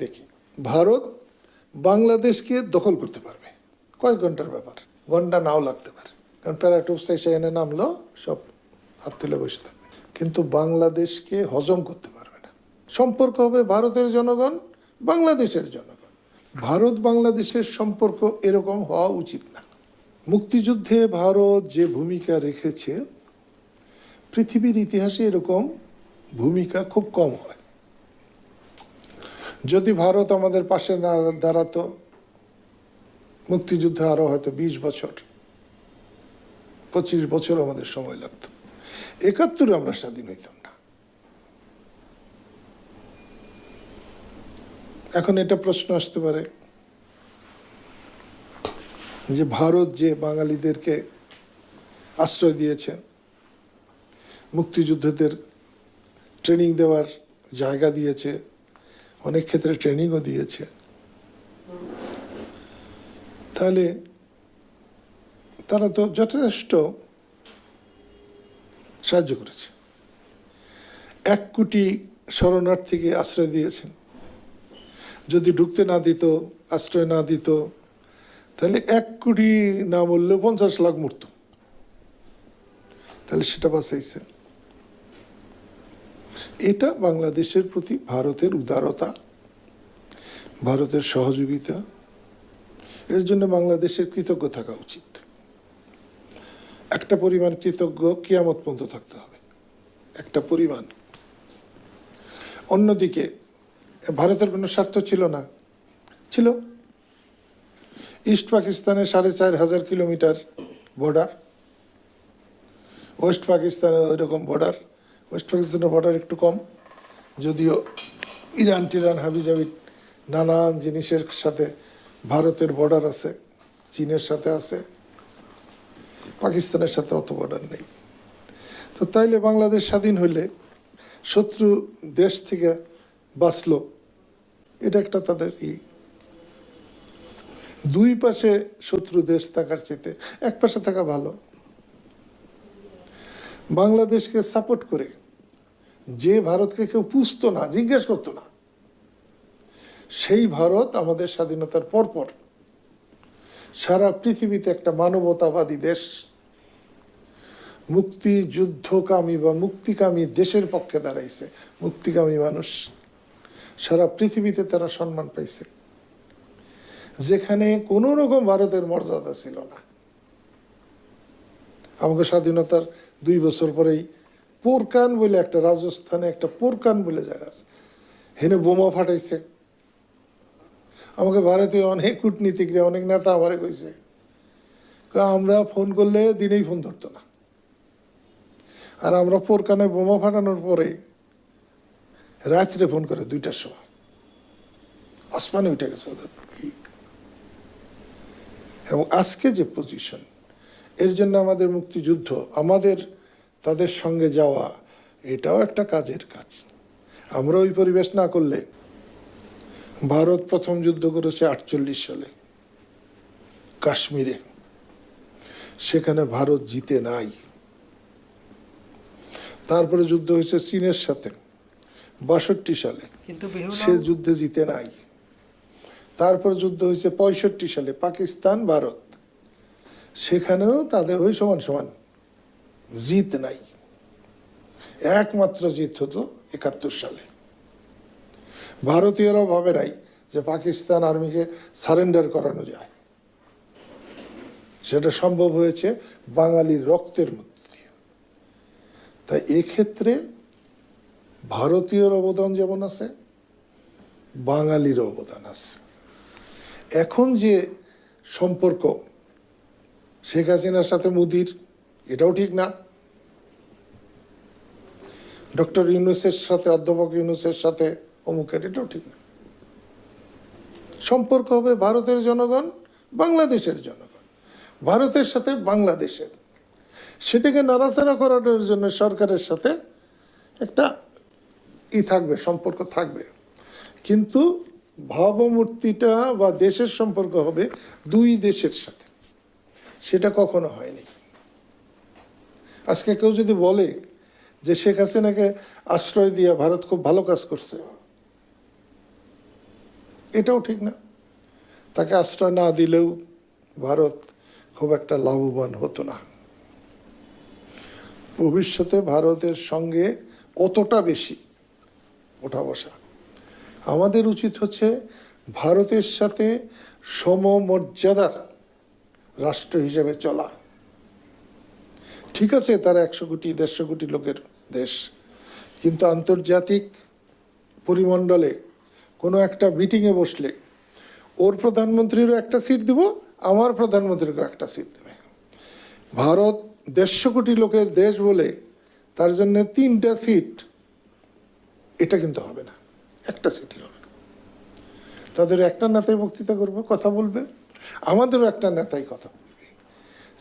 দেখি, ভারত বাংলাদেশকে দখল করতে পারবে, কয়েক ঘন্টার ব্যাপার, ঘন্টা নাও লাগতে পারে, কারণ প্যারাটুপস এসে এনে নামলো, সব হাত তুলে বসে থাকবে, কিন্তু বাংলাদেশকে হজম করতে পারবে না। সম্পর্ক হবে ভারতের জনগণ, বাংলাদেশের জনগণ। ভারত বাংলাদেশের সম্পর্ক এরকম হওয়া উচিত না। মুক্তিযুদ্ধে ভারত যে ভূমিকা রেখেছে, পৃথিবীর ইতিহাসে এরকম ভূমিকা খুব কম হয়। যদি ভারত আমাদের পাশে না দাঁড়াতো, মুক্তিযুদ্ধে আরো হয়তো 20 বছর 25 বছর আমাদের সময় লাগতো। 71-এ আমরা স্বাধীন হইতাম না। এখন এটা প্রশ্ন আসতে পারে যে ভারত যে বাঙালিদেরকে আশ্রয় দিয়েছে, মুক্তিযুদ্ধদের ট্রেনিং দেওয়ার জায়গা দিয়েছে, অনেক ক্ষেত্রে ট্রেনিংও দিয়েছে, তাহলে তারা তো যথেষ্ট সাহায্য করেছে। 1 কোটি শরণার্থীকে আশ্রয় দিয়েছেন। যদি ঢুকতে না দিত, আশ্রয় না দিত, তাহলে 1 কোটি না মরলেও 50 লাখ মরত। তাহলে সেটা বাঁচাইছে। এটা বাংলাদেশের প্রতি ভারতের উদারতা, ভারতের সহযোগিতা। এর জন্য বাংলাদেশের কৃতজ্ঞ থাকা উচিত। একটা পরিমাণ কৃতজ্ঞ কিয়ামত পর্যন্ত থাকতে হবে, একটা পরিমাণ। অন্যদিকে ভারতের কোনো স্বার্থ ছিল না, ছিল। ইস্ট পাকিস্তানে 4500 কিলোমিটার বর্ডার, ওয়েস্ট পাকিস্তানে ওইরকম বর্ডার। ওয়েস্ট পাকিস্তানের বর্ডার একটু কম, যদিও ইরান টিরান হাবিজাবি নানান জিনিসের সাথে ভারতের বর্ডার আছে, চীনের সাথে আছে, পাকিস্তানের সাথে অত বর্ডার নেই। তো তাইলে বাংলাদেশ স্বাধীন হইলে শত্রু দেশ থেকে বাঁচলো, এটা একটা তাদের দুই পাশে শত্রু দেশ থাকার চেয়ে এক পাশে থাকা ভালো। বাংলাদেশকে সাপোর্ট করে যে ভারতকে কেউ পুষতো না, জিজ্ঞেস করতো না, সেই ভারত আমাদের স্বাধীনতার পরপর সারা পৃথিবীতে একটা মানবতাবাদী দেশ, মুক্তিযুদ্ধকামী বা মুক্তিকামী দেশের পক্ষে দাঁড়াইছে। মুক্তিকামী মানুষ সারা পৃথিবীতে তারা সম্মান পাইছে, যেখানে কোনো রকম ভারতের মর্যাদা ছিল না। আমাকে স্বাধীনতার 2 বছর পরেই পোরকান বলে একটা, রাজস্থানে একটা পোরকান বলে জায়গা আছে, হেনে বোমা ফাটাইছে। আমাকে ভারতীয় অনেক কূটনীতিকরা, অনেক নেতা আমারে কইছে, আমরা ফোন করলে দিনেই ফোন ধরতো না, আর আমরা পোরকানে বোমা ফাটানোর পরে রাত্রে ফোন করে 2টার সময়, আসমানে উঠে গেছে ওদের। এবং আজকে যে পজিশন, এর জন্য আমাদের মুক্তিযুদ্ধ, আমাদের তাদের সঙ্গে যাওয়া, এটাও একটা কাজের কাজ। আমরা ওই পরিবেশ না করলে, ভারত প্রথম যুদ্ধ করেছে 48 সালে কাশ্মীরে, সেখানে ভারত জিতে নাই। তারপরে যুদ্ধ হয়েছে চীনের সাথে 62 সালে, সে যুদ্ধে জিতে নাই। তারপর যুদ্ধ হয়েছে 65 সালে পাকিস্তান ভারত, সেখানেও তাদের ওই সমান সমান জিত নাই। একমাত্র জিত হতো 71 সালে। ভারতীয়রাও ভাবে নাই যে পাকিস্তান আর্মিকে সারেন্ডার করানো যায়, সেটা সম্ভব হয়েছে বাঙালির রক্তের মধ্যে দিয়ে। তাই এক্ষেত্রে ভারতীয়র অবদান যেমন আছে, বাঙালির অবদান আছে। এখন যে সম্পর্ক শেখ হাসিনার সাথে মোদির, এটাও ঠিক না। ডক্টর ইউনূসের সাথে, অধ্যাপক ইউনূসের সাথে অমুকের, এটাও ঠিক না। সম্পর্ক হবে ভারতের জনগণ, বাংলাদেশের জনগণ, ভারতের সাথে বাংলাদেশের। সেটাকে নাড়াচাড়া করানোর জন্য সরকারের সাথে একটা থাকবে, সম্পর্ক থাকবে, কিন্তু ভাবমূর্তিটা বা দেশের সম্পর্ক হবে 2 দেশের সাথে। সেটা কখনো হয়নি। আজকে কেউ যদি বলে যে শেখ হাসিনাকে আশ্রয় দিয়ে ভারত খুব ভালো কাজ করছে, এটাও ঠিক না। তাকে আশ্রয় না দিলেও ভারত খুব একটা লাভবান হতো না। ভবিষ্যতে ভারতের সঙ্গে কতটা বেশি ওঠা বসা, আমাদের উচিত হচ্ছে ভারতের সাথে সমমর্যাদার রাষ্ট্র হিসেবে চলা। ঠিক আছে, তারা 100 কোটি 150 কোটি লোকের দেশ, কিন্তু আন্তর্জাতিক পরিমণ্ডলে কোনো একটা মিটিংয়ে বসলে ওর প্রধানমন্ত্রীরও একটা সিট দিব, আমার প্রধানমন্ত্রীকেও একটা সিট দেবে। ভারত 150 কোটি লোকের দেশ বলে তার জন্য 3টা সিট, এটা কিন্তু হবে না, একটা সিটই হবে না। তাদের একটা নেতাই বক্তৃতা করবে, কথা বলবে, আমাদেরও একটা নেতাই কথা বলবে।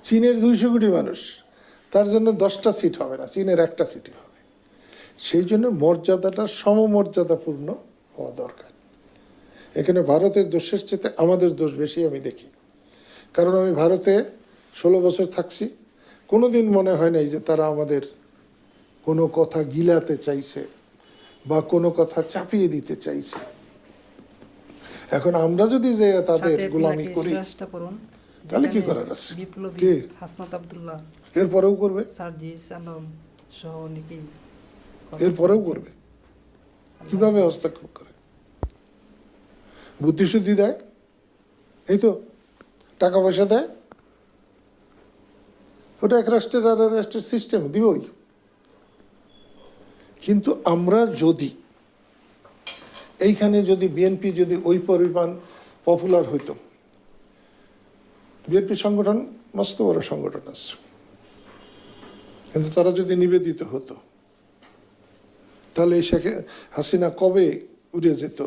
চীনের 200 কোটি মানুষ, তার জন্য 10টা সিট হবে না, চীনের একটা সিটই হবে। সেই জন্য মর্যাদাটা সমমর্যাদাপূর্ণ হওয়া দরকার। এখানে ভারতের দোষের চেয়ে আমাদের দোষ বেশি আমি দেখি, কারণ আমি ভারতে 16 বছর থাকছি, কোনো দিন মনে হয় নাই যে তারা আমাদের কোনো কথা গিলাতে চাইছে বা কোনো কথা চাপিয়ে দিতে চাইছে। এখন আমরা যদি যে তাদের গোলামি করি তাহলে কি করার আছে? কে হাসনাত আব্দুল্লাহ এরপরেও করবে, সার্জিস আলম সহ অনেকেই এরপরেও করবে। কিভাবে হস্তক্ষেপ করে? বুদ্ধিশুদ্ধি দেয়, এই তো টাকা পয়সা দেয়, ওটা এক রাষ্ট্রের আর এক রাষ্ট্রের সিস্টেম দিবই। কিন্তু আমরা যদি এইখানে যদি বিএনপি যদি ওই পরিমাণ পপুলার হইতো, বিএনপি সংগঠন মস্ত বড় সংগঠন আছে, কিন্তু তারা যদি নিবেদিত হতো তাহলে এই শেখ হাসিনা কবে উড়ে যেত।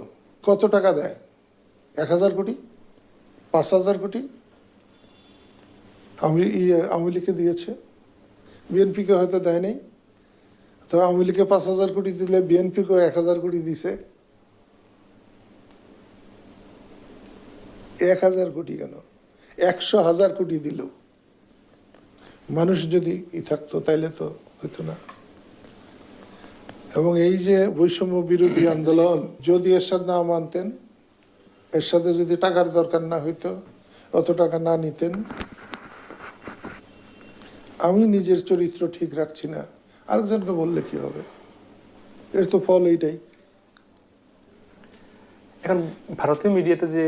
কত টাকা দেয়? 1000 কোটি, 5000 কোটি আওয়ামী লীগকে দিয়েছে, বিএনপিকে হয়তো দেয় নাই। তবে আওয়ামী লীগকে 5000 কোটি দিলে বিএনপিকে 1000 কোটি দিছে। 1000 কোটি কেন, 100,000 কোটি দিল মানুষ যদি থাকতো তাইলে তো হতো না। এবং এই যে বৈষম্য বিরোধী আন্দোলন, যদি এরশাদ না মানতেন, এর সাথে যদি টাকার দরকার না হইতো, অত টাকা না নিতেন, আমি নিজের চরিত্র ঠিক রাখছি না আরেকজনকে বললে কি হবে? এর তো ফল এইটাই। এখন ভারতীয় মিডিয়াতে যে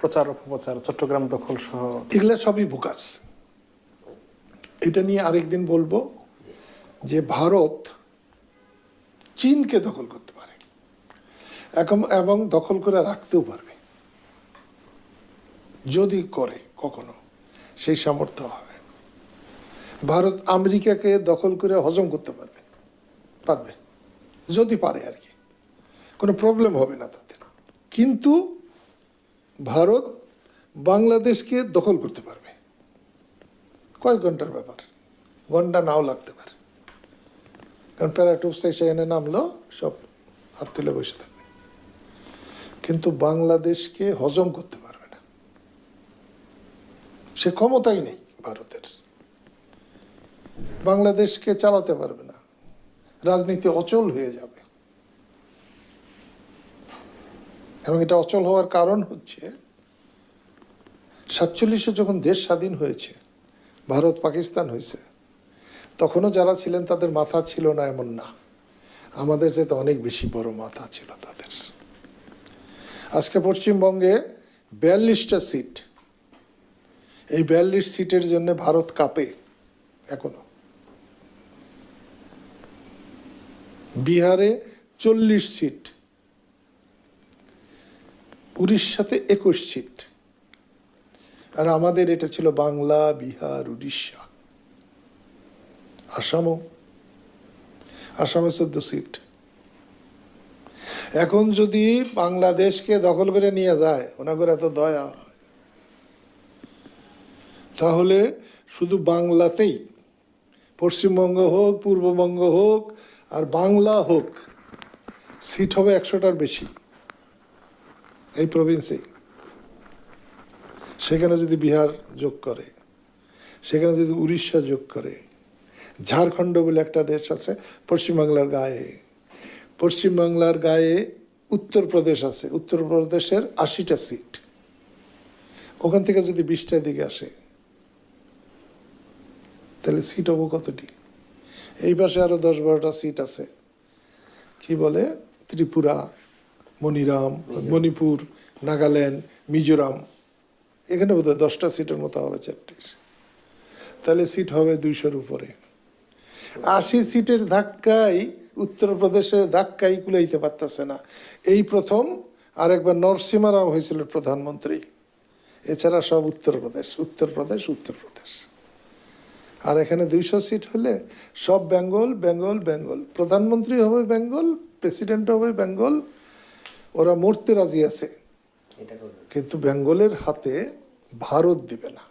প্রচার অপপ্রচার, চট্টগ্রাম দখল সহ, এগুলা সবই বোকাস। এটা নিয়ে আরেকদিন বলবো যে ভারত চীনকে দখল করতে পারে এবং দখল করে রাখতেও পারবে, যদি করে কখনো, সেই সামর্থ্য হবে। ভারত আমেরিকাকে দখল করে হজম করতে পারবে যদি পারে আর কি, কোনো প্রবলেম হবে না তাদের। কিন্তু ভারত বাংলাদেশকে দখল করতে পারবে, কয়েক ঘন্টার ব্যাপার, ঘন্টা নাও লাগতে পারে, কারণ প্যারাটুপস এসে এনে নামলো, সব হাত তুলে বসে থাকবে। কিন্তু বাংলাদেশকে হজম করতে পারবে না, সে ক্ষমতাই নেই ভারতের। বাংলাদেশকে চালাতে পারবে না, রাজনীতি অচল হয়ে যাবে। এবং এটা অচল হওয়ার কারণ হচ্ছে 47-এ যখন দেশ স্বাধীন হয়েছে, ভারত পাকিস্তান হয়েছে, তখনও যারা ছিলেন তাদের মাথা ছিল না এমন না, আমাদের চেয়ে অনেক বেশি বড় মাথা ছিল তাদের। আজকে পশ্চিমবঙ্গে 42টা সিট, এই 42 সিটের জন্য ভারত কাঁপে এখনো। বিহারে 40 সিট, উড়িষ্যাতে 21 সিট, আর আমাদের এটা ছিল বাংলা, বিহার, উড়িষ্যা, আসামে 14 সিট। এখন যদি বাংলাদেশকে দখল করে নিয়ে যায়, ওনাদের এত দয়া হয়, তাহলে শুধু বাংলাতেই, পশ্চিমবঙ্গ হোক, পূর্ববঙ্গ হোক আর বাংলা হোক, সিট হবে 100টার বেশি এই প্রভিন্সে। সেখানে যদি বিহার যোগ করে, সেখানে যদি উড়িষ্যা যোগ করে, ঝাড়খণ্ড বলে একটা দেশ আছে পশ্চিমবাংলার গায়ে, পশ্চিমবাংলার গায়ে উত্তরপ্রদেশ আছে, উত্তরপ্রদেশের 80টা সিট, ওখান থেকে যদি 20টা দিকে আসে তাহলে সিট হবো কতটি? এই পাশে আরো 10-12টা সিট আছে, কি বলে ত্রিপুরা, মণিপুর, নাগাল্যান্ড, মিজোরাম, এখানে বোধহয় 10টা সিটের মতো হবে 40, তাহলে সিট হবে 200-র উপরে। 80 সিটের ধাক্কায় উত্তরপ্রদেশের ধাক্কাই কুলাইতে পারতেছে না। এই প্রথম, আর একবার নরসিমা রাও হয়েছিল প্রধানমন্ত্রী, এছাড়া সব উত্তরপ্রদেশ। আর এখানে 200 সিট হলে সব বেঙ্গল, প্রধানমন্ত্রী হবে বেঙ্গল, প্রেসিডেন্ট হবে বেঙ্গল, ওরা মরতে রাজি আছে, কিন্তু বেঙ্গলের হাতে ভারত দিবে না।